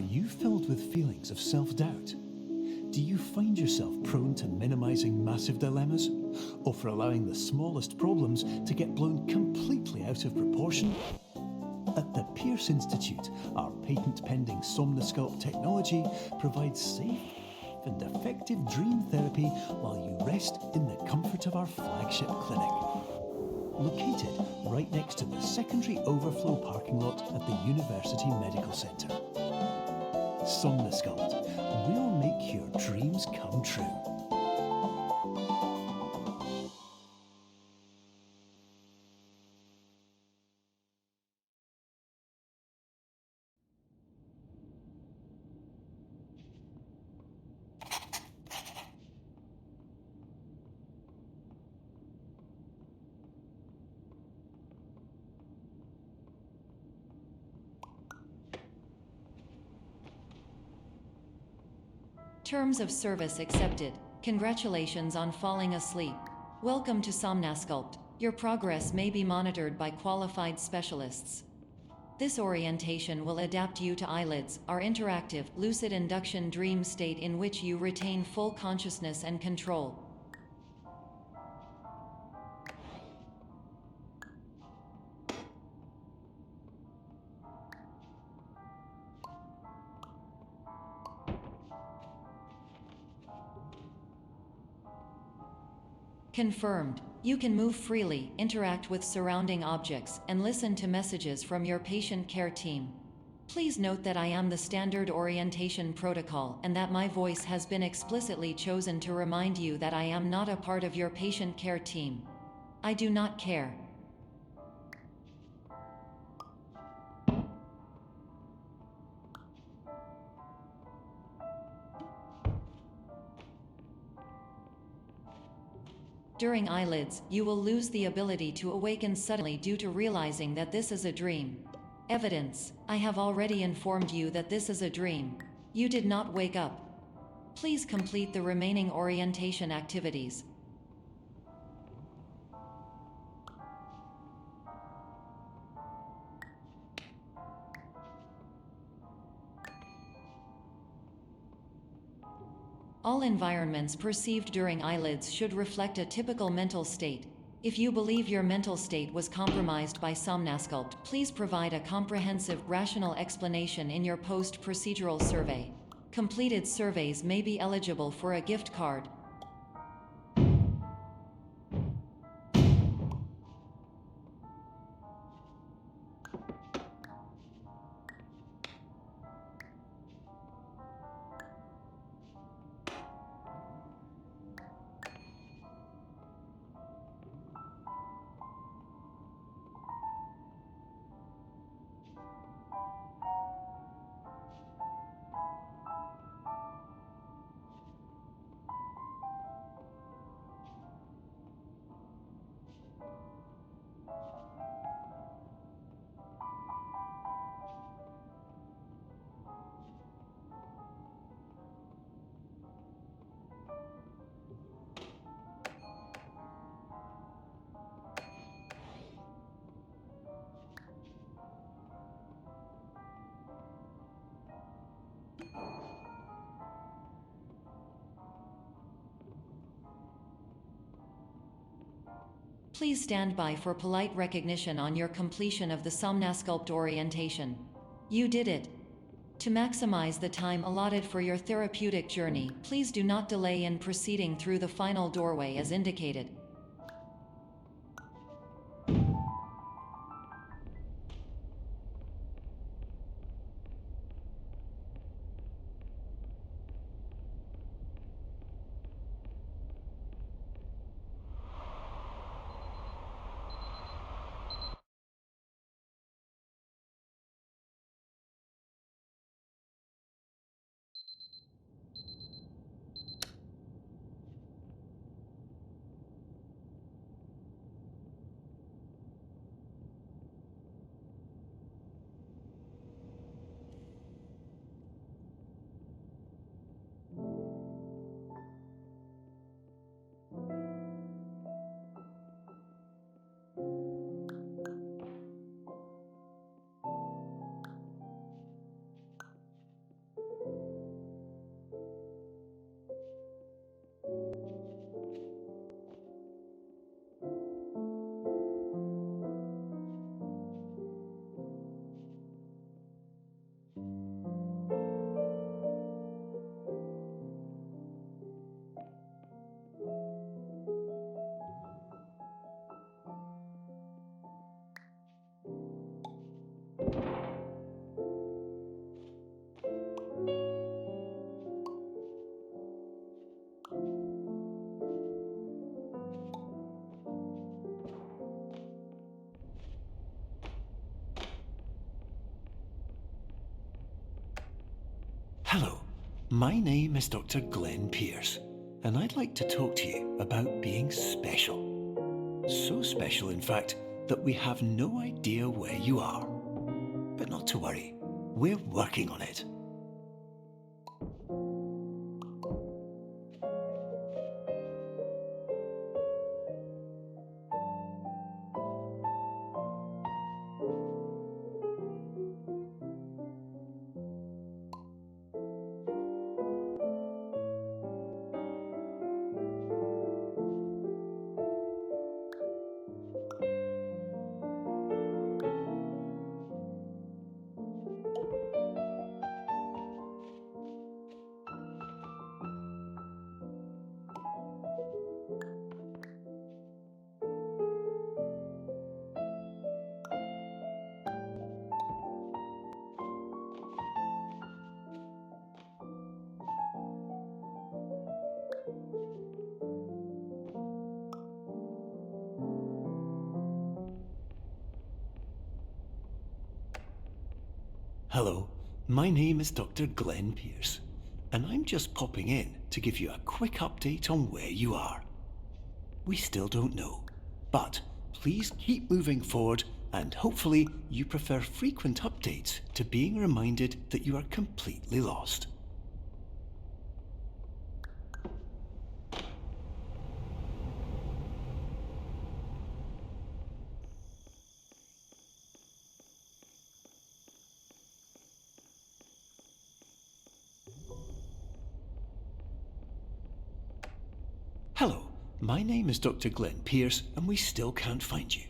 Are you filled with feelings of self-doubt? Do you find yourself prone to minimizing massive dilemmas, or for allowing the smallest problems to get blown completely out of proportion? At the Pierce Institute, our patent-pending Somnosculpt technology provides safe and effective dream therapy while you rest in the comfort of our flagship clinic. Located right next to the secondary overflow parking lot at the University Medical Centre. Somnosculpt, we'll make your dreams come true. Terms of service accepted. Congratulations on falling asleep. Welcome to Somnosculpt. Your progress may be monitored by qualified specialists. This orientation will adapt you to eyelids, our interactive, lucid induction dream state in which you retain full consciousness and control. Confirmed. You can move freely, interact with surrounding objects, and listen to messages from your patient care team. Please note that I am the standard orientation protocol and that my voice has been explicitly chosen to remind you that I am not a part of your patient care team. I do not care. During eyelids, you will lose the ability to awaken suddenly due to realizing that this is a dream. Evidence: I have already informed you that this is a dream. You did not wake up. Please complete the remaining orientation activities. All environments perceived during eyelids should reflect a typical mental state. If you believe your mental state was compromised by Somnosculpt, please provide a comprehensive, rational explanation in your post-procedural survey. Completed surveys may be eligible for a gift card. Please stand by for polite recognition on your completion of the Somnosculpt orientation. You did it. To maximize the time allotted for your therapeutic journey, please do not delay in proceeding through the final doorway as indicated. Hello, my name is Dr. Glenn Pierce, and I'd like to talk to you about being special. So special, in fact, that we have no idea where you are. But not to worry, we're working on it. Hello, my name is Dr. Glenn Pierce, and I'm just popping in to give you a quick update on where you are. We still don't know, but please keep moving forward, and hopefully you prefer frequent updates to being reminded that you are completely lost. Hello, my name is Dr. Glenn Pierce, and we still can't find you.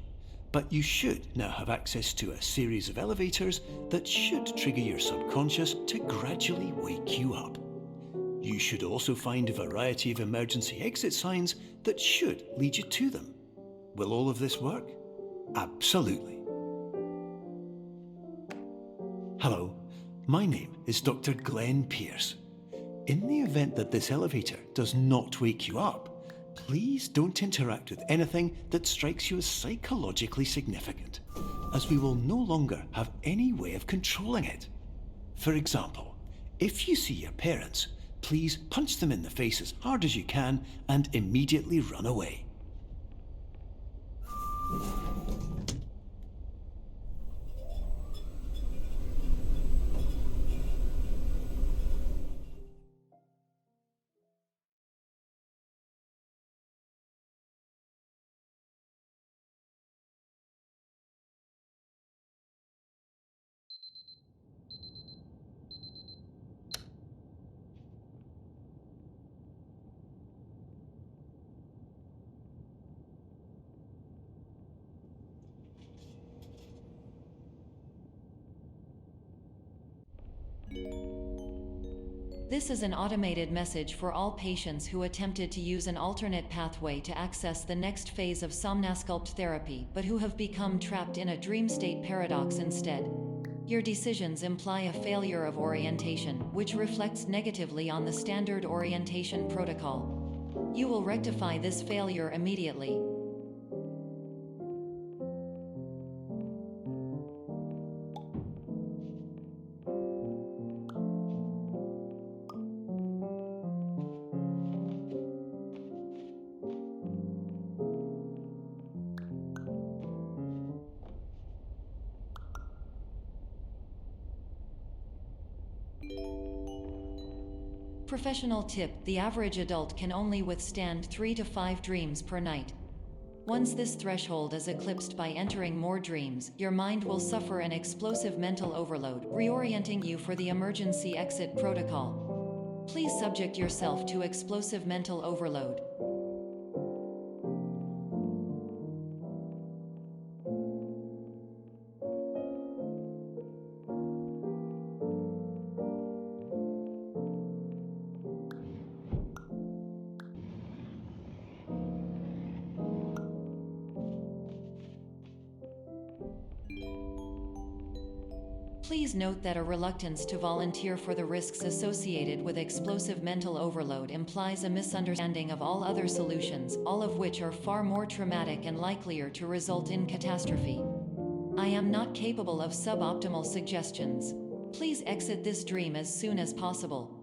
But you should now have access to a series of elevators that should trigger your subconscious to gradually wake you up. You should also find a variety of emergency exit signs that should lead you to them. Will all of this work? Absolutely. Hello, my name is Dr. Glenn Pierce. In the event that this elevator does not wake you up, please don't interact with anything that strikes you as psychologically significant, as we will no longer have any way of controlling it. For example, if you see your parents, please punch them in the face as hard as you can and immediately run away. This is an automated message for all patients who attempted to use an alternate pathway to access the next phase of Somnasculpt therapy, but who have become trapped in a dream state paradox instead. Your decisions imply a failure of orientation, which reflects negatively on the standard orientation protocol. You will rectify this failure immediately. Professional tip: the average adult can only withstand 3 to 5 dreams per night. Once this threshold is eclipsed by entering more dreams, your mind will suffer an explosive mental overload, reorienting you for the emergency exit protocol. Please subject yourself to explosive mental overload. Please note that a reluctance to volunteer for the risks associated with explosive mental overload implies a misunderstanding of all other solutions, all of which are far more traumatic and likelier to result in catastrophe. I am not capable of suboptimal suggestions. Please exit this dream as soon as possible.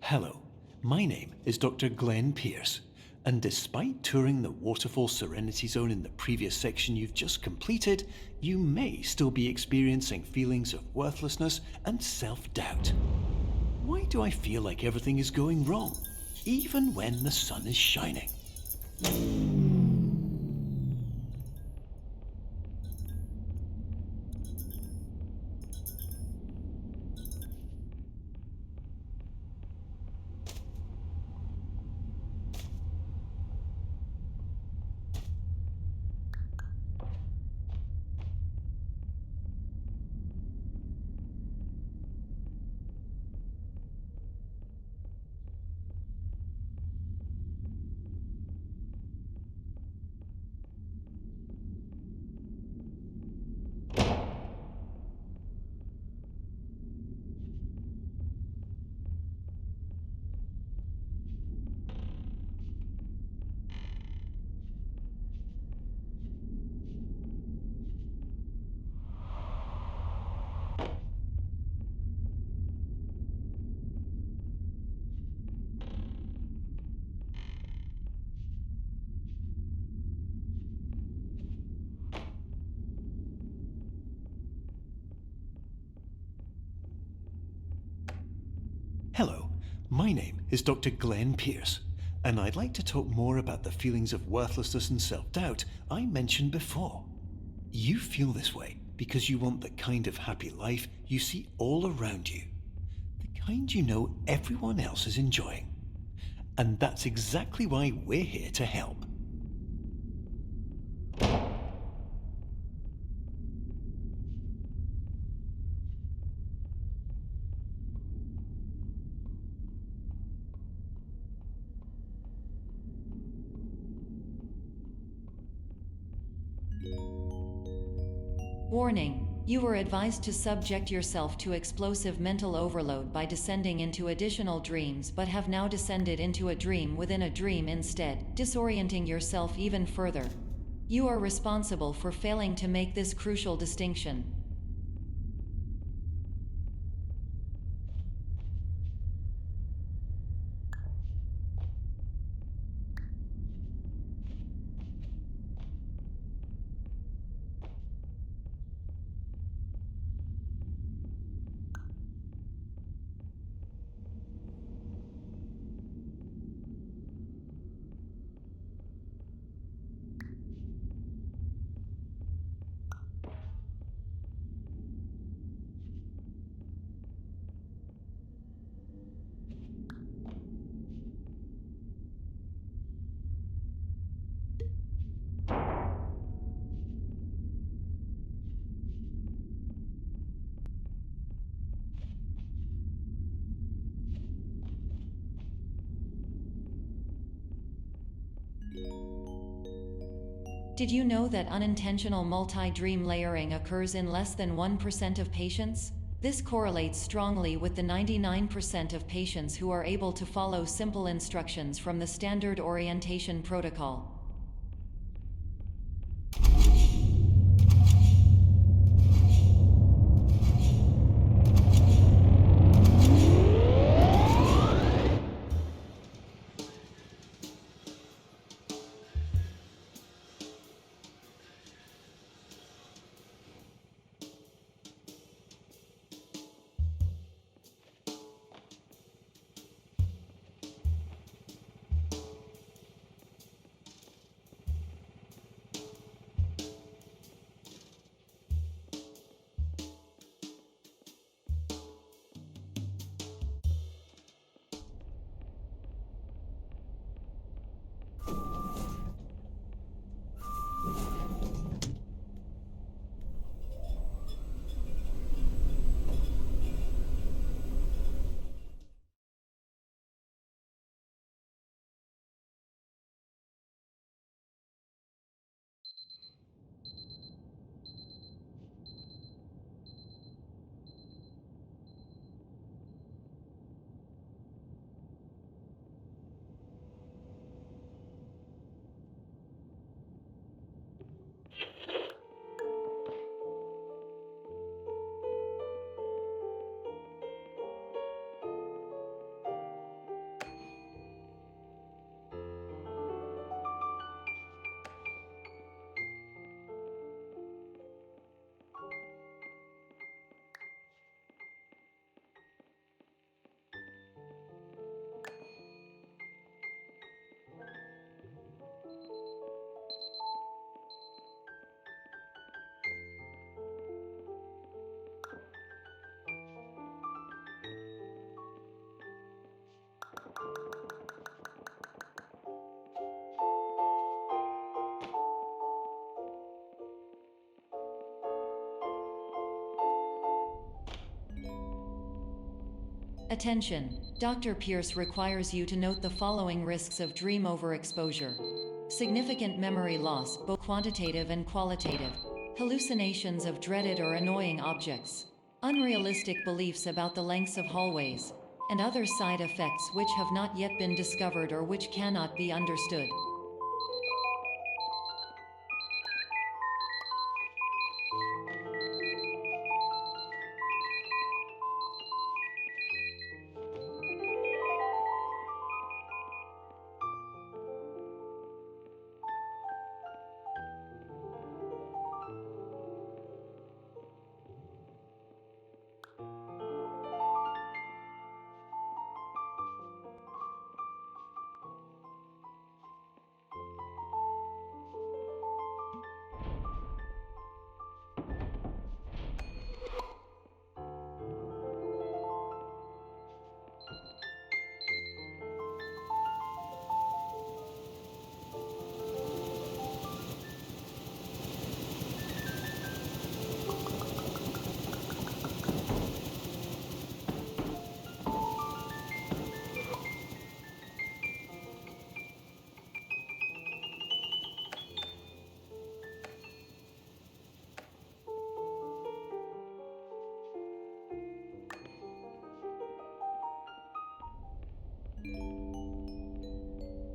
Hello, my name is Dr. Glenn Pierce, and despite touring the Waterfall Serenity Zone in the previous section you've just completed, you may still be experiencing feelings of worthlessness and self-doubt. Why do I feel like everything is going wrong, even when the sun is shining? Hello, my name is Dr. Glenn Pierce, and I'd like to talk more about the feelings of worthlessness and self-doubt I mentioned before. You feel this way because you want the kind of happy life you see all around you, the kind you know everyone else is enjoying. And that's exactly why we're here to help. Warning. You are advised to subject yourself to explosive mental overload by descending into additional dreams, but have now descended into a dream within a dream instead, disorienting yourself even further. You are responsible for failing to make this crucial distinction. Did you know that unintentional multi-dream layering occurs in less than 1% of patients? This correlates strongly with the 99% of patients who are able to follow simple instructions from the standard orientation protocol. Attention! Dr. Pierce requires you to note the following risks of dream overexposure. Significant memory loss, both quantitative and qualitative. Hallucinations of dreaded or annoying objects. Unrealistic beliefs about the lengths of hallways. And other side effects which have not yet been discovered or which cannot be understood.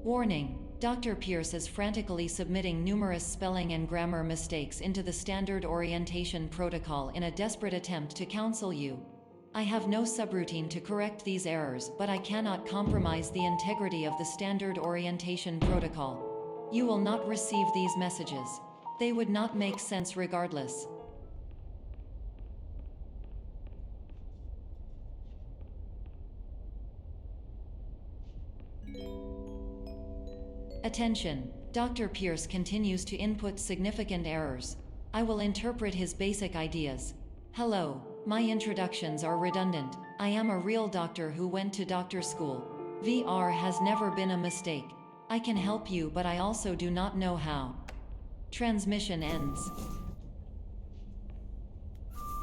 Warning! Dr. Pierce is frantically submitting numerous spelling and grammar mistakes into the standard orientation protocol in a desperate attempt to counsel you. I have no subroutine to correct these errors, but I cannot compromise the integrity of the standard orientation protocol. You will not receive these messages. They would not make sense regardless. Attention! Dr. Pierce continues to input significant errors. I will interpret his basic ideas. Hello, my introductions are redundant. I am a real doctor who went to doctor school. VR has never been a mistake. I can help you, but I also do not know how. Transmission ends.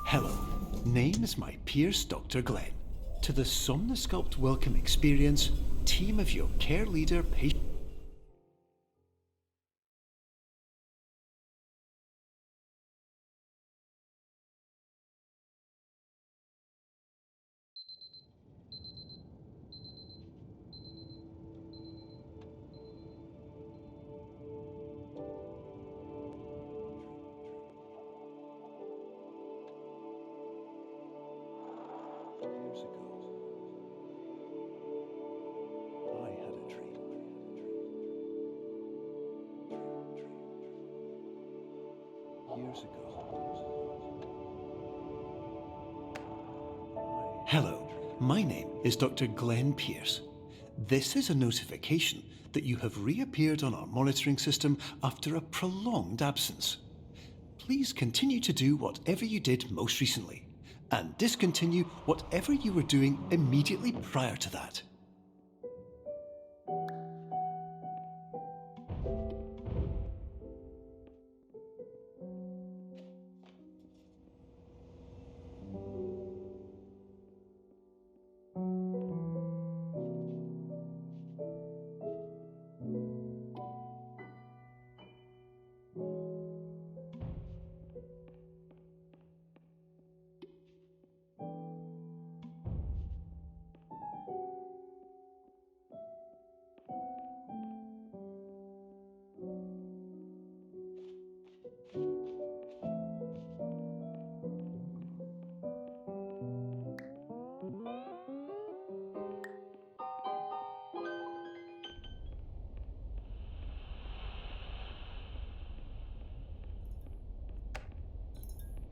Hello, name is my Pierce Dr. Glenn. To the Somnosculpt Welcome Experience, team of your care leader, patient. Hello, my name is Dr. Glenn Pierce. This is a notification that you have reappeared on our monitoring system after a prolonged absence. Please continue to do whatever you did most recently, and discontinue whatever you were doing immediately prior to that.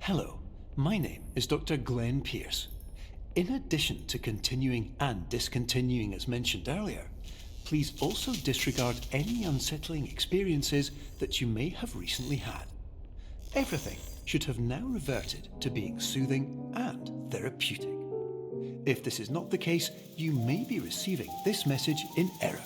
Hello, my name is Dr. Glenn Pierce. In addition to continuing and discontinuing as mentioned earlier, please also disregard any unsettling experiences that you may have recently had. Everything should have now reverted to being soothing and therapeutic. If this is not the case, you may be receiving this message in error.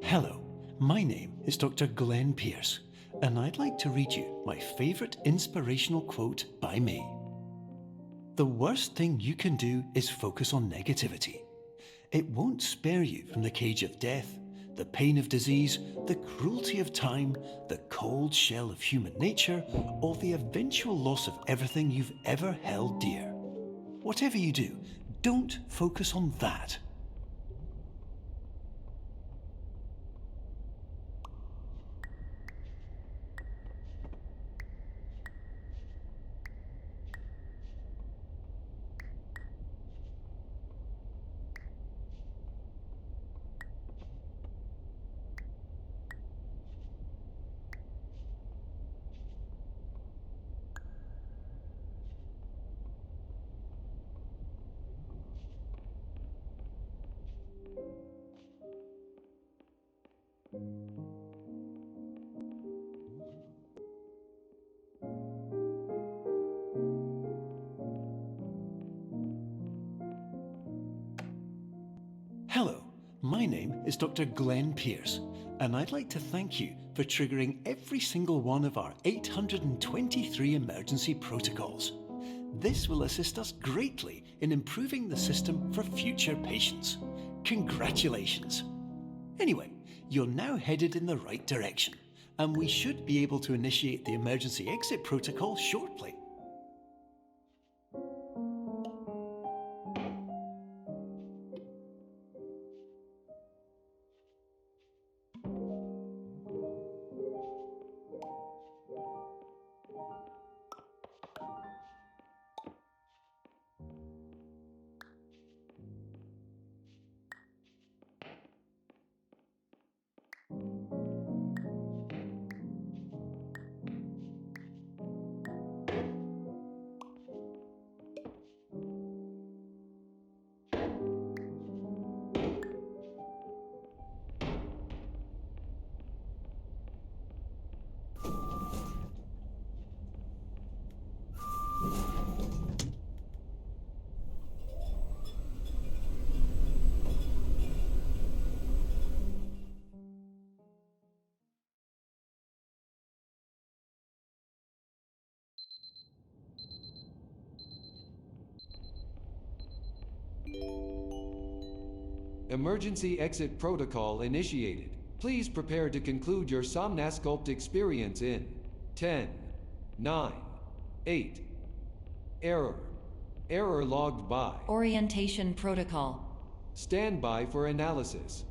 Hello, my name is Dr. Glenn Pierce, and I'd like to read you my favourite inspirational quote by me. The worst thing you can do is focus on negativity. It won't spare you from the cage of death, the pain of disease, the cruelty of time, the cold shell of human nature, or the eventual loss of everything you've ever held dear. Whatever you do, don't focus on that. Hello, my name is Dr. Glenn Pierce, and I'd like to thank you for triggering every single one of our 823 emergency protocols. This will assist us greatly in improving the system for future patients. Congratulations! Anyway, you're now headed in the right direction, and we should be able to initiate the emergency exit protocol shortly. Emergency exit protocol initiated. Please prepare to conclude your Somnasculpt experience in 10, 9, 8. Error. Error logged by. Orientation protocol. Stand by for analysis.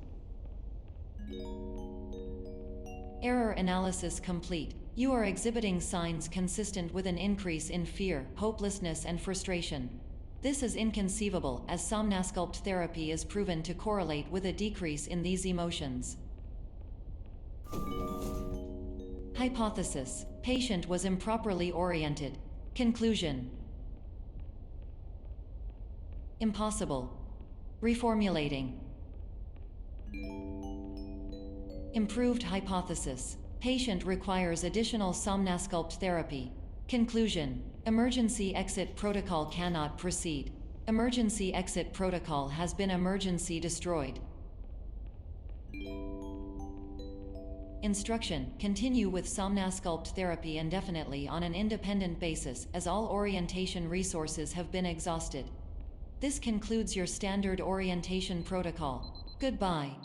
Error analysis complete. You are exhibiting signs consistent with an increase in fear, hopelessness, and frustration. This is inconceivable, as Somnasculpt therapy is proven to correlate with a decrease in these emotions. Hypothesis: patient was improperly oriented. Conclusion: impossible. Reformulating. Improved hypothesis: patient requires additional Somnasculpt therapy. Conclusion: emergency exit protocol cannot proceed. Emergency exit protocol has been emergency destroyed. Instruction: continue with Somnasculpt therapy indefinitely on an independent basis, as all orientation resources have been exhausted. This concludes your standard orientation protocol. Goodbye.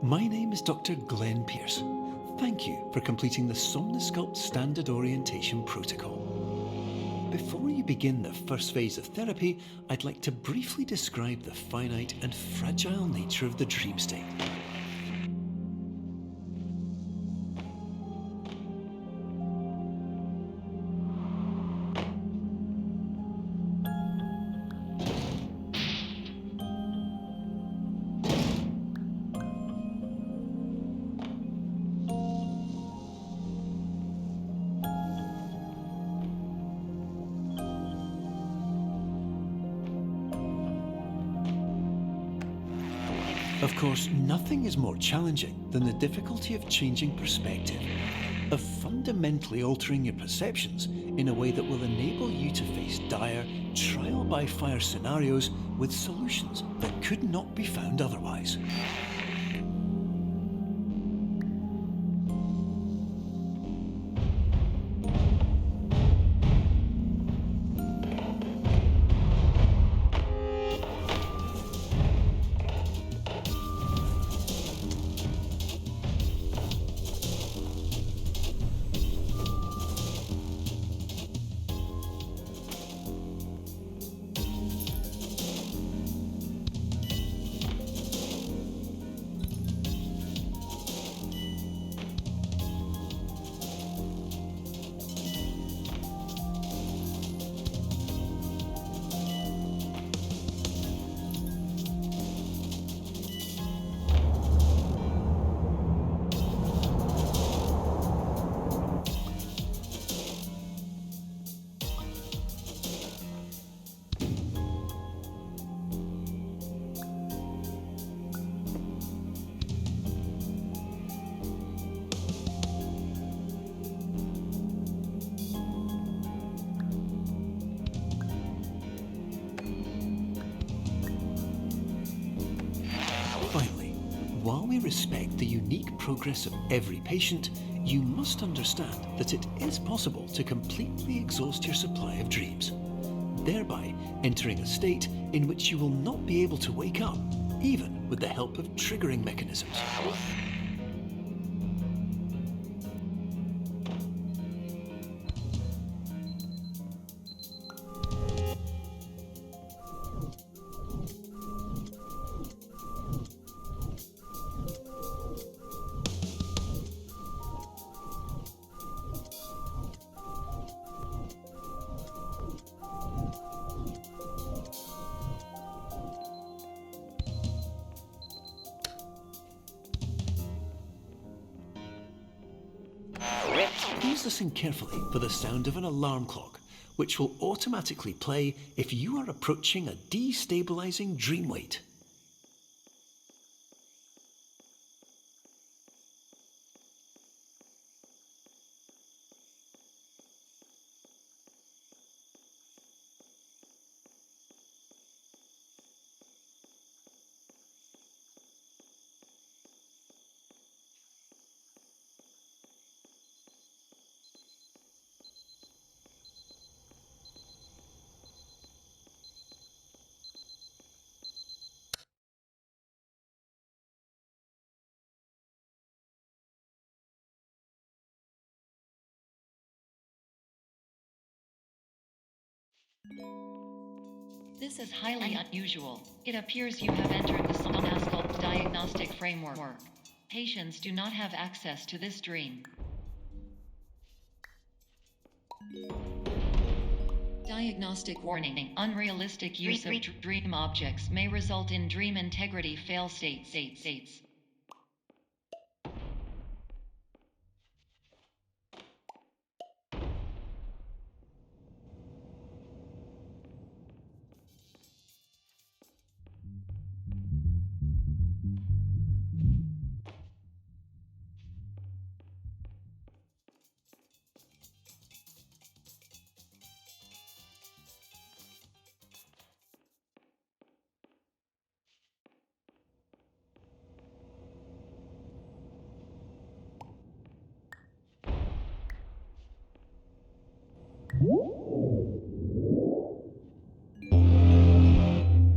My name is Dr. Glenn Pierce. Thank you for completing the Somnosculpt Standard Orientation Protocol. Before you begin the first phase of therapy, I'd like to briefly describe the finite and fragile nature of the dream state. Of course, nothing is more challenging than the difficulty of changing perspective, of fundamentally altering your perceptions in a way that will enable you to face dire, trial-by-fire scenarios with solutions that could not be found otherwise. Finally, while we respect the unique progress of every patient, you must understand that it is possible to completely exhaust your supply of dreams, thereby entering a state in which you will not be able to wake up, even with the help of triggering mechanisms. Please listen carefully for the sound of an alarm clock, which will automatically play if you are approaching a destabilizing dream weight. This is highly unusual. It appears you have entered the Somnosculpt diagnostic framework. Patients do not have access to this dream. Diagnostic warning. Unrealistic use of dream objects may result in dream integrity fail states.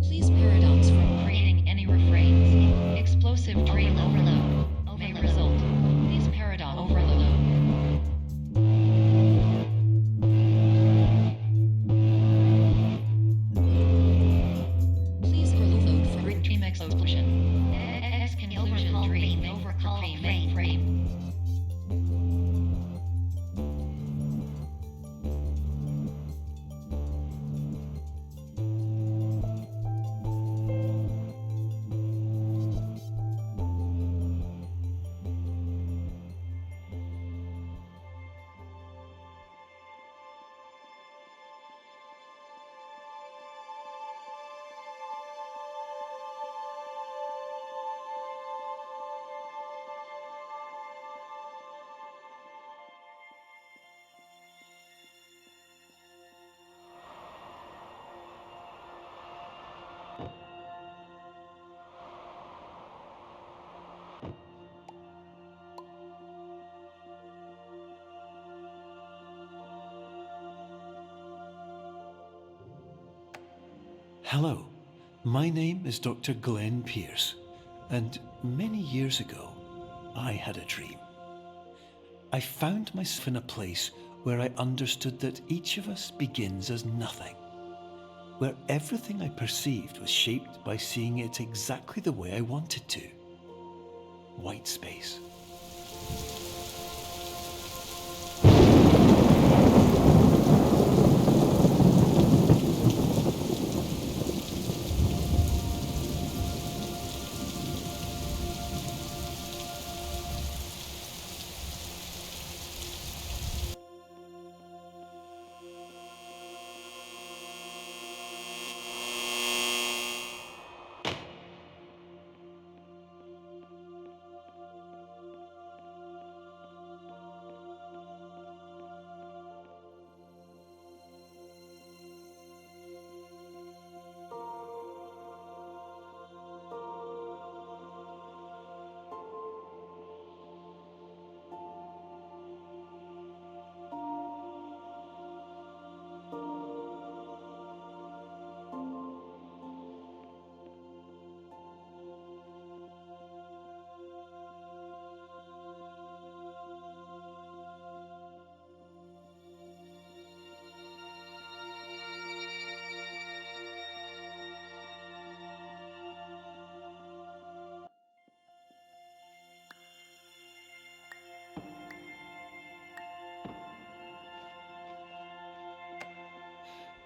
Please paradox from creating any refrains. Explosive dream overload. Hello, my name is Dr. Glenn Pierce, and many years ago, I had a dream. I found myself in a place where I understood that each of us begins as nothing, where everything I perceived was shaped by seeing it exactly the way I wanted to. White space.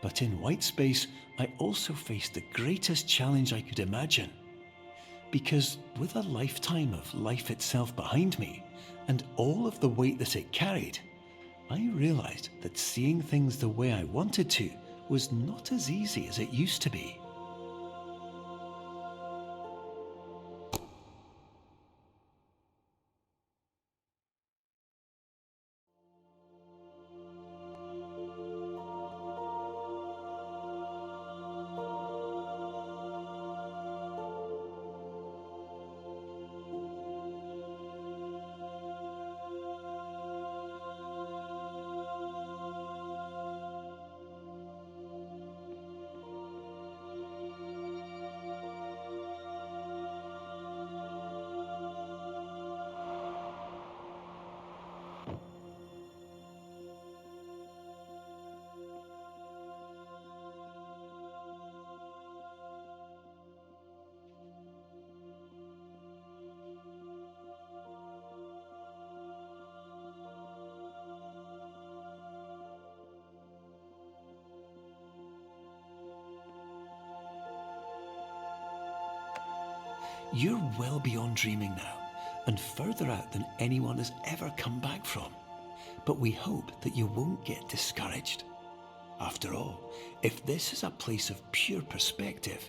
But in white space, I also faced the greatest challenge I could imagine. Because with a lifetime of life itself behind me, and all of the weight that it carried, I realized that seeing things the way I wanted to was not as easy as it used to be. You're well beyond dreaming now, and further out than anyone has ever come back from. But we hope that you won't get discouraged. After all, if this is a place of pure perspective,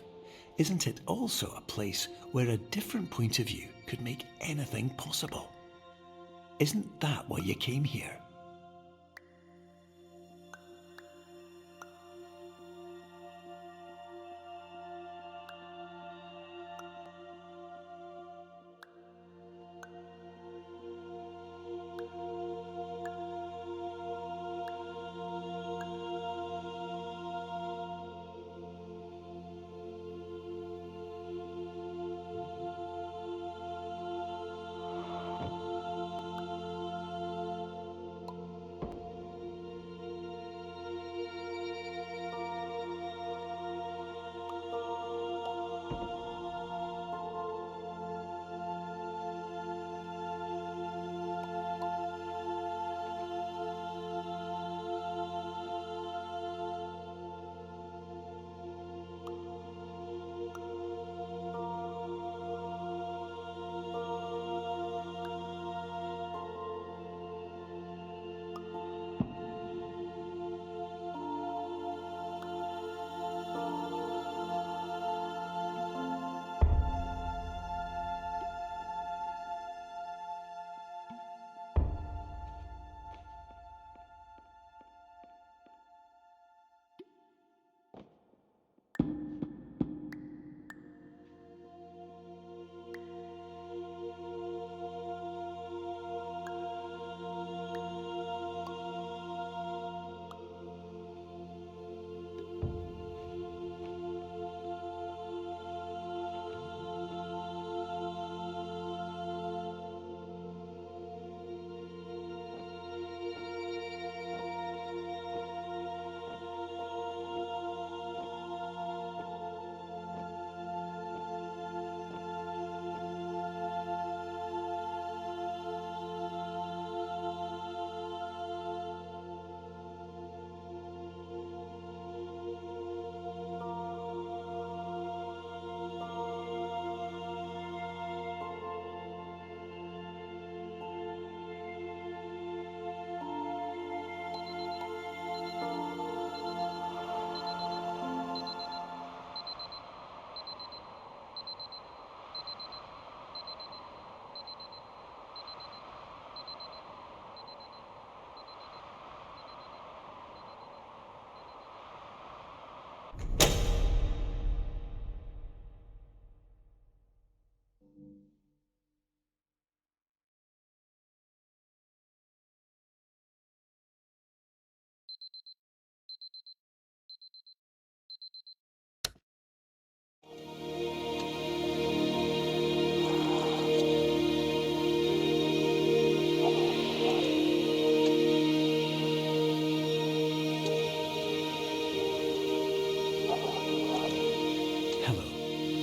isn't it also a place where a different point of view could make anything possible? Isn't that why you came here?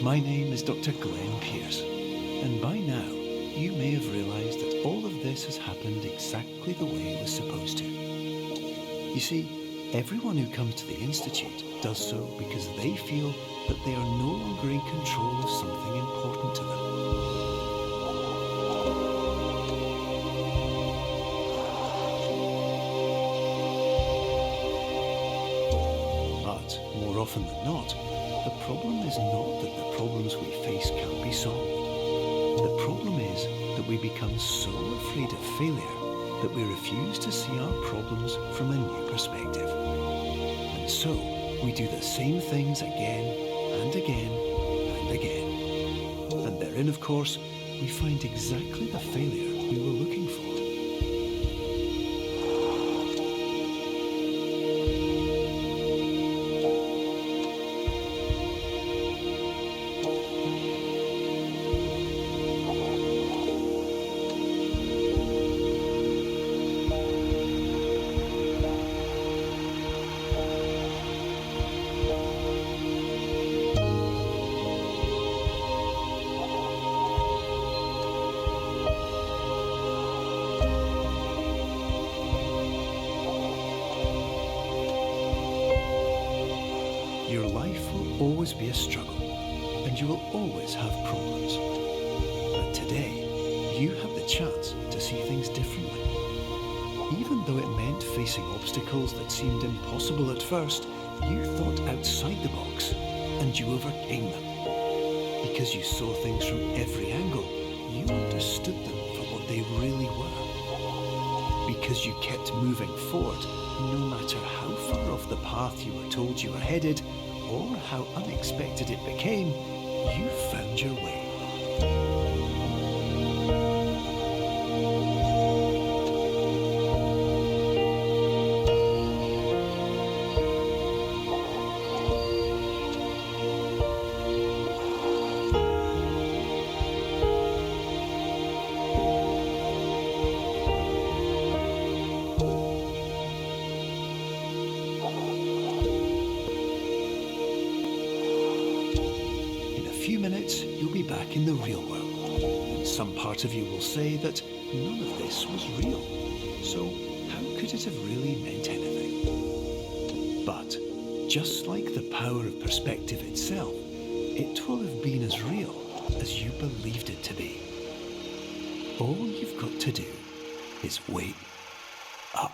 My name is Dr. Glenn Pierce, and by now you may have realised that all of this has happened exactly the way it was supposed to. You see, everyone who comes to the Institute does so because they feel that they are no longer in control of something important to them. But more often than not, the problem is not that the problems we face can't be solved. The problem is that we become so afraid of failure that we refuse to see our problems from a new perspective. And so, we do the same things again and again and again. And therein, of course, we find exactly the failure we were looking for. Your life will always be a struggle, and you will always have problems. But today, you have the chance to see things differently. Even though it meant facing obstacles that seemed impossible at first, you thought outside the box, and you overcame them. Because you saw things from every angle, you understood them for what they really were. Because you kept moving forward, no matter how far off the path you were told you were headed, or how unexpected it became, you found your way. In a few minutes, you'll be back in the real world, and some part of you will say that none of this was real. So how could it have really meant anything? But just like the power of perspective itself, it will have been as real as you believed it to be. All you've got to do is wait up.